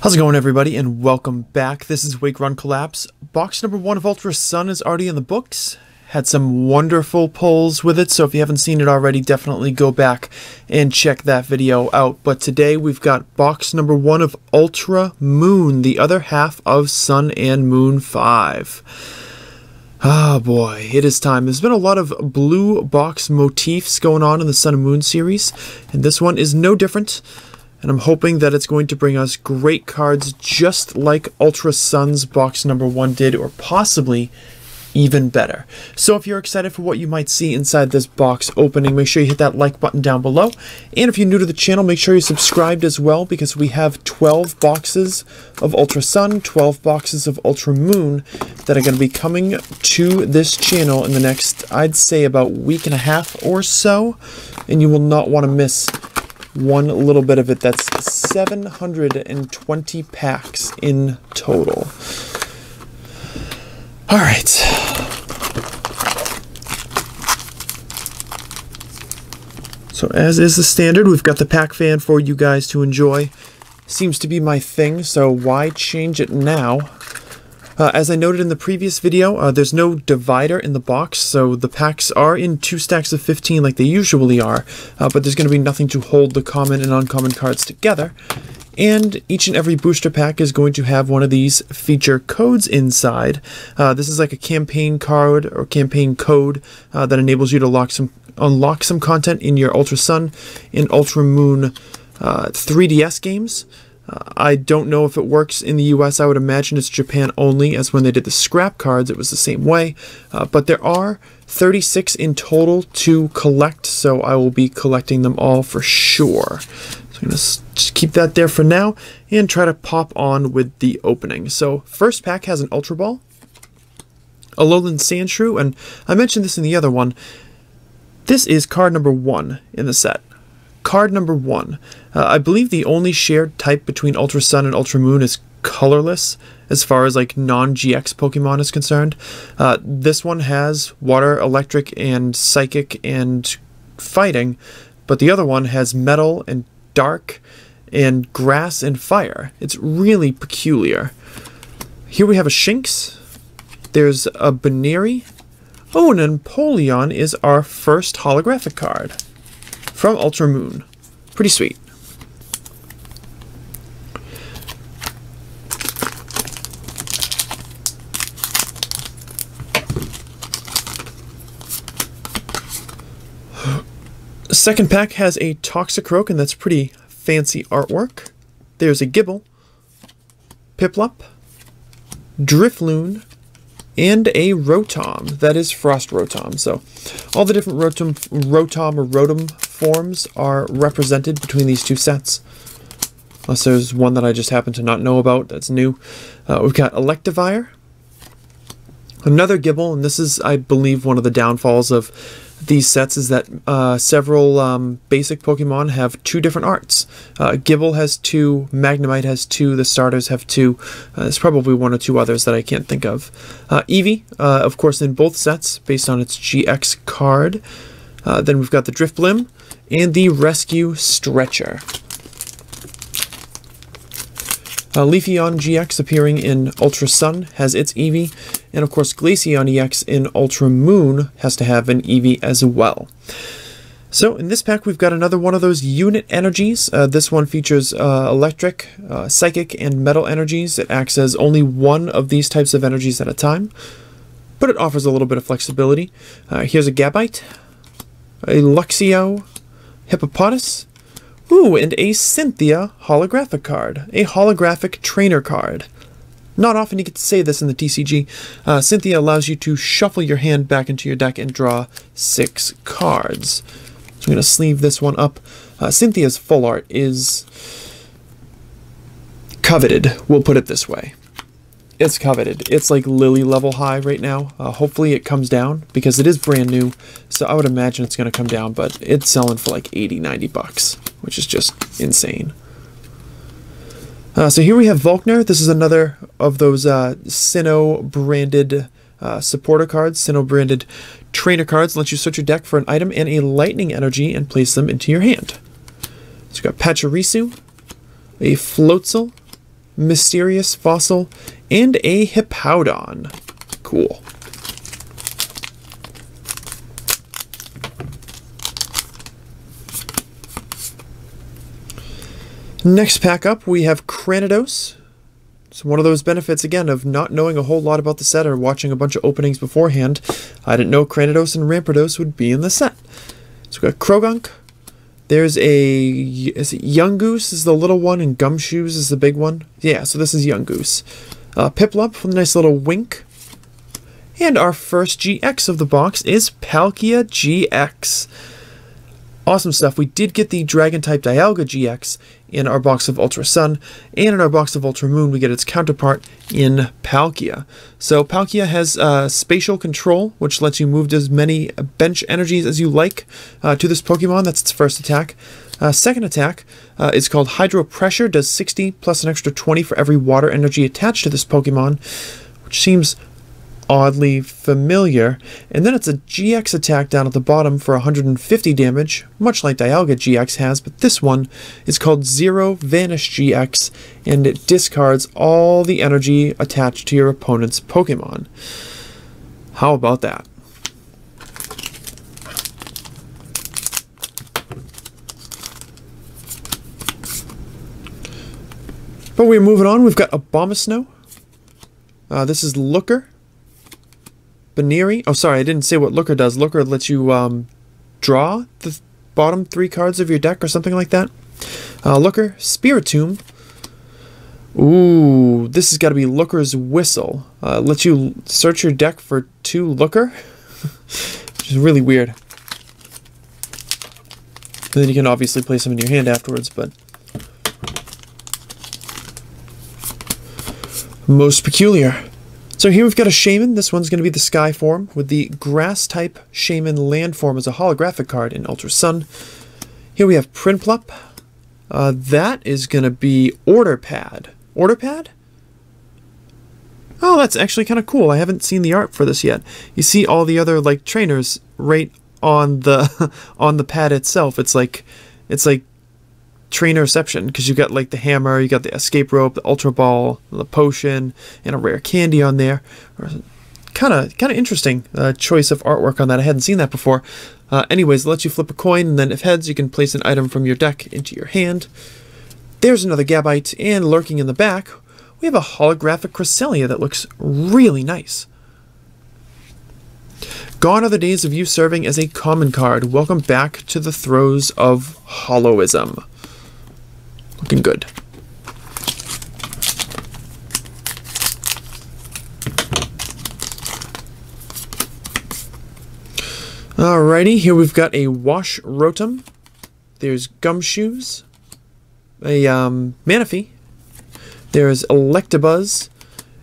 How's it going, everybody, and welcome back. This is Wake Run Collapse. Box number 1 of Ultra Sun is already in the books. Had some wonderful pulls with it, so if you haven't seen it already, definitely go back and check that video out. But today we've got box number 1 of Ultra Moon, the other half of Sun and Moon 5. Ah, boy, it is time. There's been a lot of blue box motifs going on in the Sun and Moon series, and this one is no different. And I'm hoping that it's going to bring us great cards just like Ultra Sun's box number 1 did, or possibly even better. So if you're excited for what you might see inside this box opening, make sure you hit that like button down below. And if you're new to the channel, make sure you're subscribed as well, because we have 12 boxes of Ultra Sun, 12 boxes of Ultra Moon that are going to be coming to this channel in the next, I'd say, about week and a half or so. And you will not want to miss one little bit of it. That's 720 packs in total. All right. So as is the standard, we've got the pack fan for you guys to enjoy. Seems to be my thing, so why change it now? As I noted in the previous video, there's no divider in the box, so the packs are in 2 stacks of 15 like they usually are, but there's going to be nothing to hold the common and uncommon cards together. And each and every booster pack is going to have one of these feature codes inside. This is like a campaign card or campaign code that enables you to unlock some content in your Ultra Sun and Ultra Moon 3DS games. I don't know if it works in the US. I would imagine it's Japan only, as when they did the scrap cards it was the same way. But there are 36 in total to collect, so I will be collecting them all for sure. So I'm going to just keep that there for now and try to pop on with the opening. So first pack has an Ultra Ball, a Alolan Sandshrew, and I mentioned this in the other one. This is card number 1 in the set. Card number 1. I believe the only shared type between Ultra Sun and Ultra Moon is colorless, as far as like non-GX Pokemon is concerned. This one has water, electric, and psychic, and fighting, but the other one has metal and dark and grass and fire. It's really peculiar. Here we have a Shinx. There's a Baneri. Oh, and Empoleon is our first holographic card from Ultra Moon. Pretty sweet. The second pack has a Toxicroak, and that's pretty fancy artwork. There's a Gible, Piplup, Drifloon, and a Rotom. That is Frost Rotom. So all the different Rotom or Rotom forms are represented between these 2 sets. Unless there's one that I just happen to not know about that's new. We've got Electivire, another Gible, and this is, I believe, one of the downfalls of these sets is that several basic Pokemon have 2 different arts. Gible has 2, Magnemite has 2, the starters have 2. There's probably 1 or 2 others that I can't think of. Eevee, of course, in both sets, based on its GX card. Then we've got the Drifblim and the Rescue Stretcher. Leafeon GX appearing in Ultra Sun has its Eevee, and of course Glaceon EX in Ultra Moon has to have an Eevee as well. So in this pack we've got another one of those unit energies. This one features electric, psychic, and metal energies. It acts as only one of these types of energies at a time, but it offers a little bit of flexibility. Here's a Gabite, a Luxio, Hippopotas, ooh, and a Cynthia holographic card. A holographic trainer card. Not often you get to say this in the TCG. Cynthia allows you to shuffle your hand back into your deck and draw 6 cards. So I'm going to sleeve this one up. Cynthia's full art is coveted, we'll put it this way. It's coveted. It's like Lily level high right now. Hopefully it comes down, because it is brand new, so I would imagine it's going to come down, but it's selling for like 80-90 bucks, which is just insane. So here we have Volkner. This is another of those Sinnoh branded supporter cards, Sinnoh branded trainer cards. Lets you search your deck for an item and a lightning energy and place them into your hand. So we've got Pachirisu, a Floatzel, Mysterious Fossil, and a Hippowdon. Cool. Next pack up, we have Cranidos. So one of those benefits, again, of not knowing a whole lot about the set or watching a bunch of openings beforehand. I didn't know Cranidos and Rampardos would be in the set. So we got Croagunk. There's is it Yungoos is the little one, and Gumshoes is the big one? Yeah, so this is Yungoos. Piplup with a nice little wink. And our first GX of the box is Palkia GX. Awesome stuff. We did get the Dragon-type Dialga GX in our box of Ultra Sun, and in our box of Ultra Moon we get its counterpart in Palkia. So Palkia has spatial control, which lets you move as many bench energies as you like to this Pokemon. That's its first attack. Second attack is called Hydro Pressure, does 60 plus an extra 20 for every water energy attached to this Pokemon, which seems oddly familiar. And then it's a GX attack down at the bottom for 150 damage, much like Dialga GX has, but this one is called Zero Vanish GX, and it discards all the energy attached to your opponent's Pokemon. How about that? But we're moving on. We've got Abomasnow. This is Looker. Baneri. Oh, sorry, I didn't say what Looker does. Looker lets you draw the bottom 3 cards of your deck or something like that. Looker, Spiritomb. Ooh, this has got to be Looker's Whistle. Lets you search your deck for 2 Looker, which is really weird. And then you can obviously place them in your hand afterwards, but most peculiar. So here we've got a Shaman. This one's going to be the Sky form with the Grass-type Shaman land form as a holographic card in Ultra Sun. Here we have Prinplup. That is going to be Order Pad. Order Pad? Oh, that's actually kind of cool. I haven't seen the art for this yet. You see all the other like trainers right on the on the pad itself. It's like Trainerception, because you got like the hammer, you got the escape rope, the ultra ball, the potion, and a rare candy on there. Kind of interesting choice of artwork on that. I hadn't seen that before. Anyways, it lets you flip a coin, and then if heads, you can place an item from your deck into your hand. There's another Gabite, and lurking in the back, we have a holographic Cresselia that looks really nice. Gone are the days of you serving as a common card. Welcome back to the throes of Holoism. Looking good. Alrighty, here we've got a Wash Rotom. There's Gumshoes. A Manaphy. There's Electabuzz.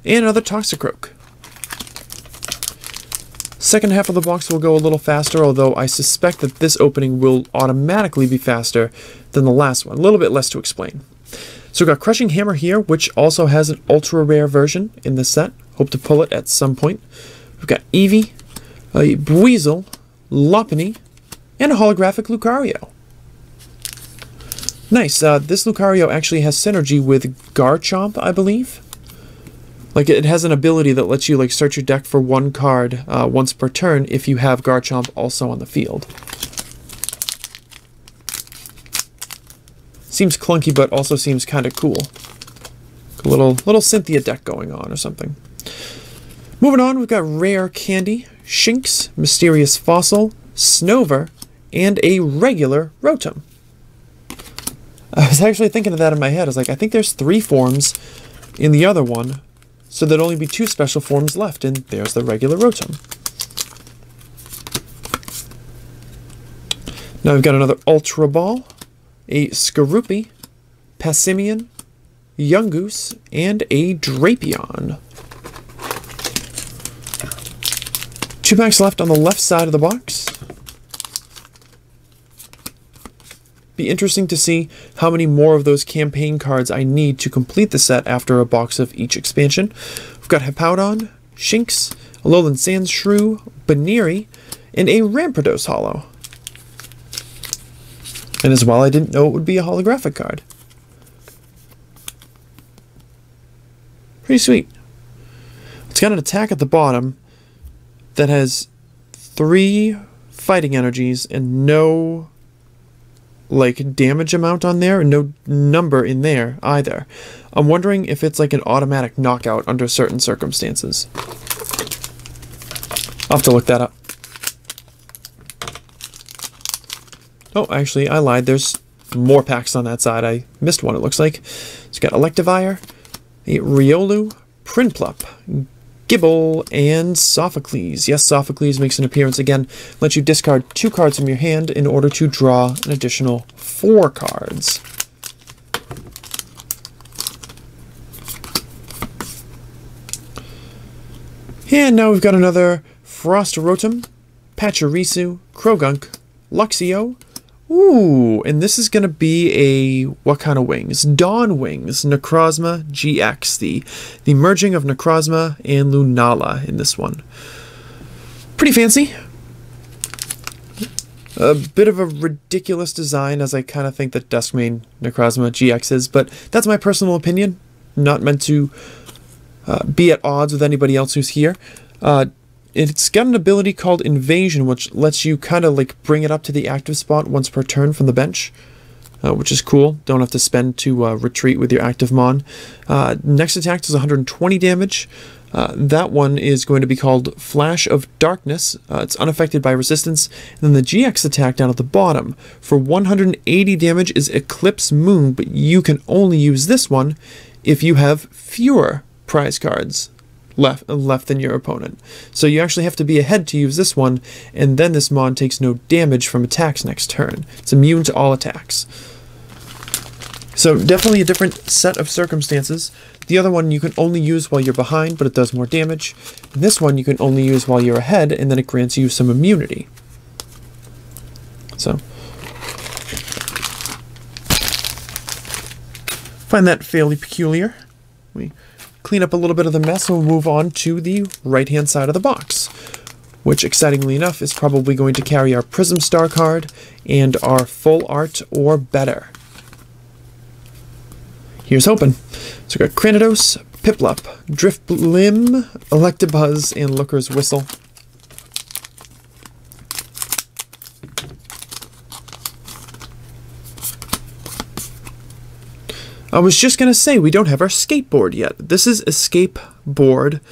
And another Toxicroak. Second half of the box will go a little faster, although I suspect that this opening will automatically be faster than the last one. A little bit less to explain. So we've got Crushing Hammer here, which also has an ultra rare version in this set. Hope to pull it at some point. We've got Eevee, Buizel, Lopunny, and a holographic Lucario. Nice. This Lucario actually has synergy with Garchomp, I believe. Like, it has an ability that lets you like search your deck for 1 card once per turn if you have Garchomp also on the field. Seems clunky, but also seems kind of cool. A little Cynthia deck going on or something. Moving on, we've got Rare Candy, Shinx, Mysterious Fossil, Snover, and a regular Rotom. I was actually thinking of that in my head. I was like, I think there's 3 forms in the other one, so there'd only be 2 special forms left, and there's the regular Rotom. Now we've got another Ultra Ball, a Skorupi, Passimian, Yungoos, and a Drapion. 2 packs left on the left side of the box. Be interesting to see how many more of those campaign cards I need to complete the set after a box of each expansion. We've got Hippowdon, Shinx, Alolan Sandshrew, Baneri, and a Rampardos Holo. And as well, I didn't know it would be a holographic card. Pretty sweet. It's got an attack at the bottom that has 3 fighting energies and no like damage amount on there, and no number in there either. I'm wondering if it's like an automatic knockout under certain circumstances. I'll have to look that up. Oh, actually, I lied. There's more packs on that side. I missed one, it looks like. It's got Electivire, a Riolu, Prinplup, Gible, and Sophocles. Yes, Sophocles makes an appearance again. Lets you discard 2 cards from your hand in order to draw an additional 4 cards. And now we've got another Frostrotom, Pachirisu, Krogunk, Luxio. Ooh, and this is going to be a, what kind of wings? Dawn Wings, Necrozma GX, the merging of Necrozma and Lunala in this one. Pretty fancy. A bit of a ridiculous design, as I kind of think that Duskmane Necrozma GX is, but that's my personal opinion. Not meant to be at odds with anybody else who's here. It's got an ability called Invasion, which lets you kind of like bring it up to the active spot once per turn from the bench, which is cool. Don't have to spend to retreat with your active mon. Next attack does 120 damage. That one is going to be called Flash of Darkness. It's unaffected by resistance. And then the GX attack down at the bottom for 180 damage is Eclipse Moon, but you can only use this one if you have fewer prize cards left than your opponent. So you actually have to be ahead to use this one, and then this mon takes no damage from attacks next turn. It's immune to all attacks. So definitely a different set of circumstances. The other one you can only use while you're behind, but it does more damage. And this one you can only use while you're ahead, and then it grants you some immunity. So find that fairly peculiar. We clean up a little bit of the mess and we'll move on to the right hand side of the box, which excitingly enough is probably going to carry our Prism Star card and our Full Art or better. Here's hoping. So we've got Cranidos, Piplup, Drifblim, Electabuzz, and Looker's Whistle. I was just going to say, we don't have our skateboard yet. This is Escape Board,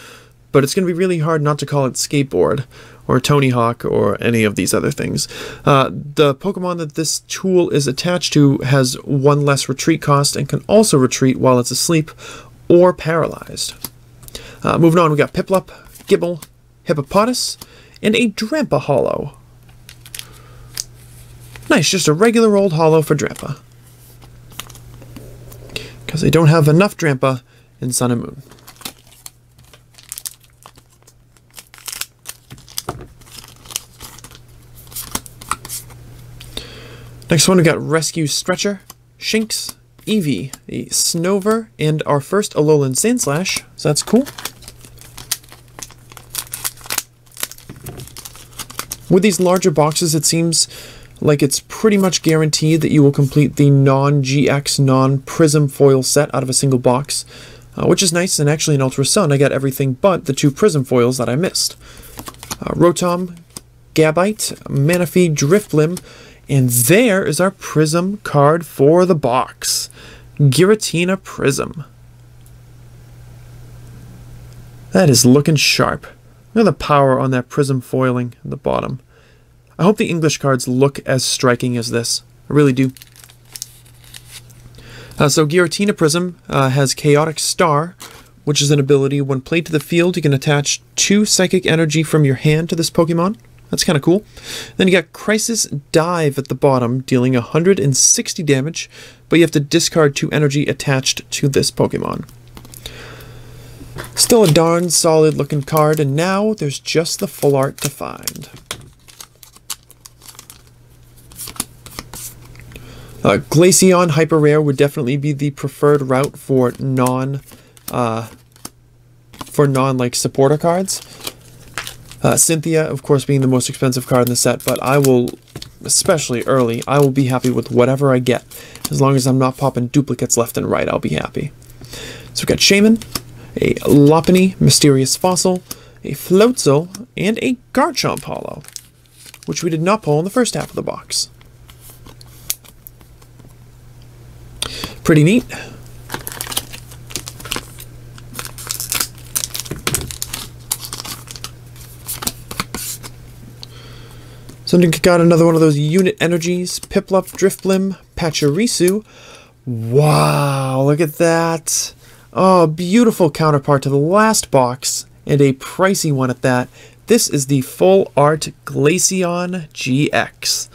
but it's going to be really hard not to call it Skateboard, or Tony Hawk, or any of these other things. The Pokemon that this tool is attached to has 1 less retreat cost, and can also retreat while it's asleep, or paralyzed. Moving on, we got Piplup, Gible, Hippopotas, and a Drampa Holo. Nice, just a regular old holo for Drampa. Because they don't have enough Drampa in Sun and Moon. Next one, we got Rescue Stretcher, Shinx, Eevee, a Snover, and our first Alolan Sandslash, so that's cool. With these larger boxes, it seems like it's pretty much guaranteed that you will complete the non-GX, non-Prism foil set out of a single box, which is nice, and actually in Ultra Sun I got everything but the 2 Prism foils that I missed. Rotom, Gabite, Manaphy, Drifblim, and there is our Prism card for the box. Giratina Prism. That is looking sharp. Look at the power on that Prism foiling at the bottom. I hope the English cards look as striking as this. I really do. So Giratina Prism has Chaotic Star, which is an ability when played to the field, you can attach 2 Psychic Energy from your hand to this Pokemon. That's kind of cool. Then you got Crisis Dive at the bottom, dealing 160 damage, but you have to discard 2 energy attached to this Pokemon. Still a darn solid looking card, and now there's just the full art to find. Glaceon Hyper Rare would definitely be the preferred route for non like supporter cards. Cynthia, of course, being the most expensive card in the set, but I will, especially early, I will be happy with whatever I get. As long as I'm not popping duplicates left and right, I'll be happy. So we've got Shaman, a Lopunny Mysterious Fossil, a Floatzel, and a Garchomp holo, which we did not pull in the first half of the box. Pretty neat. So I got another one of those unit energies. Piplup, Drifblim, Pachirisu. Wow, look at that. Oh, beautiful counterpart to the last box, and a pricey one at that. This is the Full Art Glaceon GX.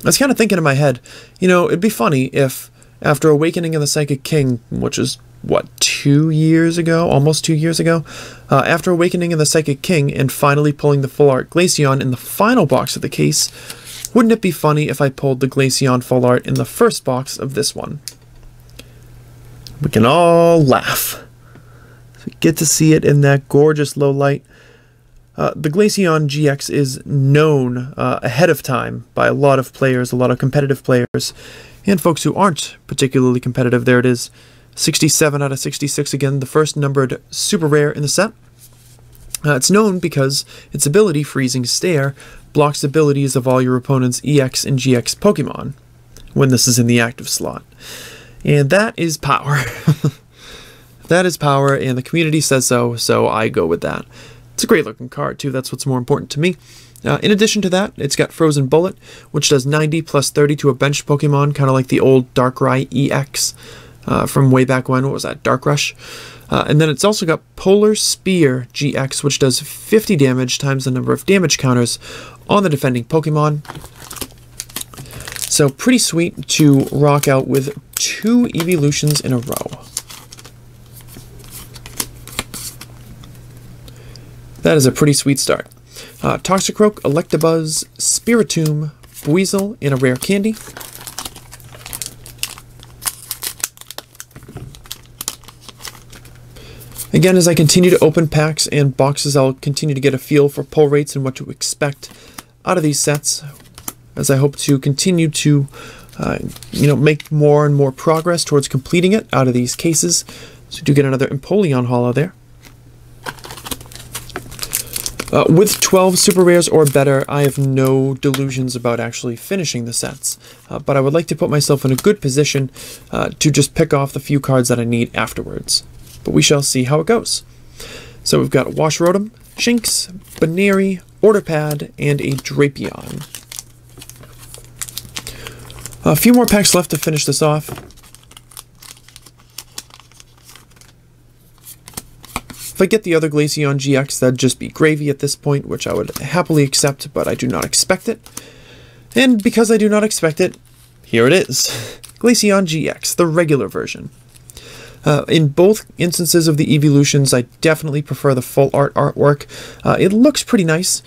I was kind of thinking in my head, you know, it'd be funny if after Awakening of the Psychic King, which is, what, 2 years ago? Almost 2 years ago? After Awakening of the Psychic King and finally pulling the Full Art Glaceon in the final box of the case, wouldn't it be funny if I pulled the Glaceon Full Art in the first box of this one? We can all laugh. So we get to see it in that gorgeous low light. The Glaceon GX is known ahead of time by a lot of players, a lot of competitive players, and folks who aren't particularly competitive. There it is. 67 out of 66, again, the first numbered super rare in the set. It's known because its ability, Freezing Stare, blocks abilities of all your opponent's EX and GX Pokemon when this is in the active slot. And that is power. That is power, and the community says so, so I go with that. It's a great looking card, too. That's what's more important to me. In addition to that, it's got Frozen Bullet, which does 90 plus 30 to a bench Pokemon, kind of like the old Darkrai EX. From way back when, what was that, Dark Rush? And then it's also got Polar Spear GX, which does 50 damage times the number of damage counters on the defending Pokemon. So pretty sweet to rock out with 2 evolutions in a row. That is a pretty sweet start. Toxicroak, Electabuzz, Spiritomb, Buizel, and a rare candy. Again, as I continue to open packs and boxes, I'll continue to get a feel for pull rates and what to expect out of these sets, as I hope to continue to make more and more progress towards completing it out of these cases. So do get another Empoleon holo there. With 12 super rares or better, I have no delusions about actually finishing the sets, but I would like to put myself in a good position to just pick off the few cards that I need afterwards. But we shall see how it goes. So we've got Washrotom, Shinx, Baneri, Orderpad, and a Drapion. A few more packs left to finish this off. If I get the other Glaceon GX, that'd just be gravy at this point, which I would happily accept, but I do not expect it. And because I do not expect it, here it is. Glaceon GX, the regular version. In both instances of the evolutions, I definitely prefer the full art artwork. It looks pretty nice.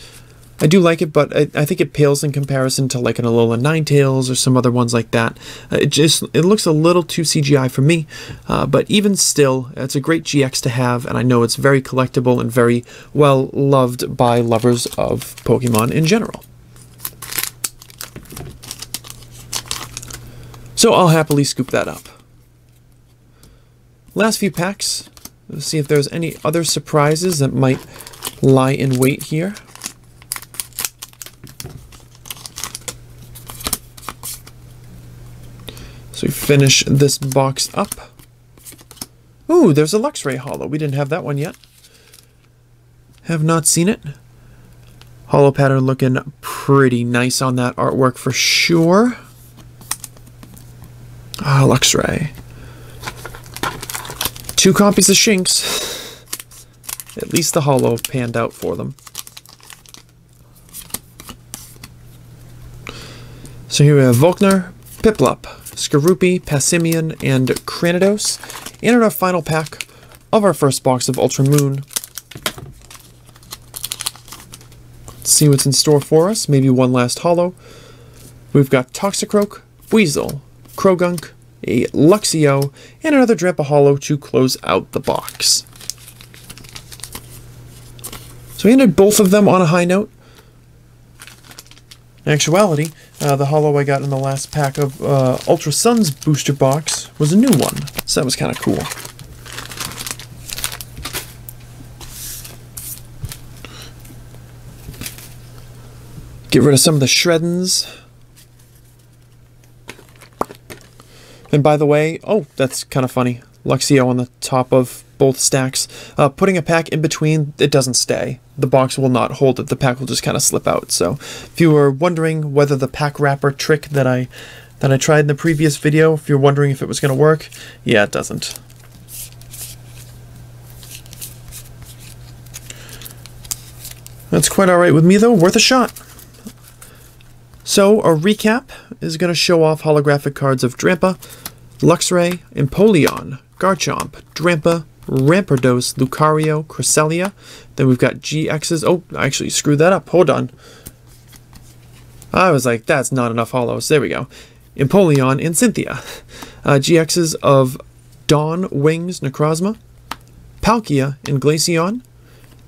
I do like it, but I think it pales in comparison to like an Alola Ninetales or some other ones like that. It looks a little too CGI for me, but even still, it's a great GX to have, and I know it's very collectible and very well loved by lovers of Pokemon in general. So I'll happily scoop that up. Last few packs. Let's see if there's any other surprises that might lie in wait here. So we finish this box up. Ooh, there's a Luxray holo. We didn't have that one yet. Have not seen it. Holo pattern looking pretty nice on that artwork for sure. Ah, Luxray. 2 copies of Shinx. At least the holo panned out for them. So here we have Volkner, Piplup, Skorupi, Passimian, and Cranidos. And in our final pack of our first box of Ultra Moon. Let's see what's in store for us. Maybe one last holo. We've got Toxicroak, Buizel, Krogunk, a Luxio, and another Drampa holo to close out the box. So we ended both of them on a high note. In actuality, the holo I got in the last pack of Ultra Sun's booster box was a new one, so that was kind of cool. Get rid of some of the shreddings. And by the way, oh, that's kind of funny. Luxio on the top of both stacks. Putting a pack in between, it doesn't stay. The box will not hold it. The pack will just kind of slip out. So if you were wondering whether the pack wrapper trick that I tried in the previous video, if you're wondering if it was going to work, yeah, it doesn't. That's quite alright with me though, worth a shot. So, a recap is going to show off holographic cards of Drampa, Luxray, Empoleon, Garchomp, Drampa, Rampardos, Lucario, Cresselia. Then we've got GXs. Oh, I actually screwed that up. Hold on. I was like, that's not enough holos. There we go. Empoleon and Cynthia. GXs of Dawn, Wings, Necrozma, Palkia, and Glaceon.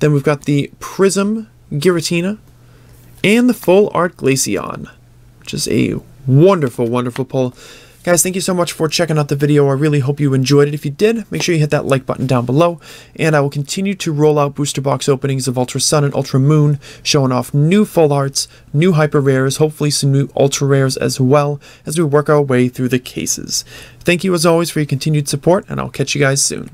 Then we've got the Prism, Giratina, and the Full Art Glaceon, which is a wonderful, wonderful pull. Guys, thank you so much for checking out the video. I really hope you enjoyed it. If you did, make sure you hit that like button down below. And I will continue to roll out booster box openings of Ultra Sun and Ultra Moon, showing off new full arts, new hyper rares, hopefully some new ultra rares as well, as we work our way through the cases. Thank you as always for your continued support, and I'll catch you guys soon.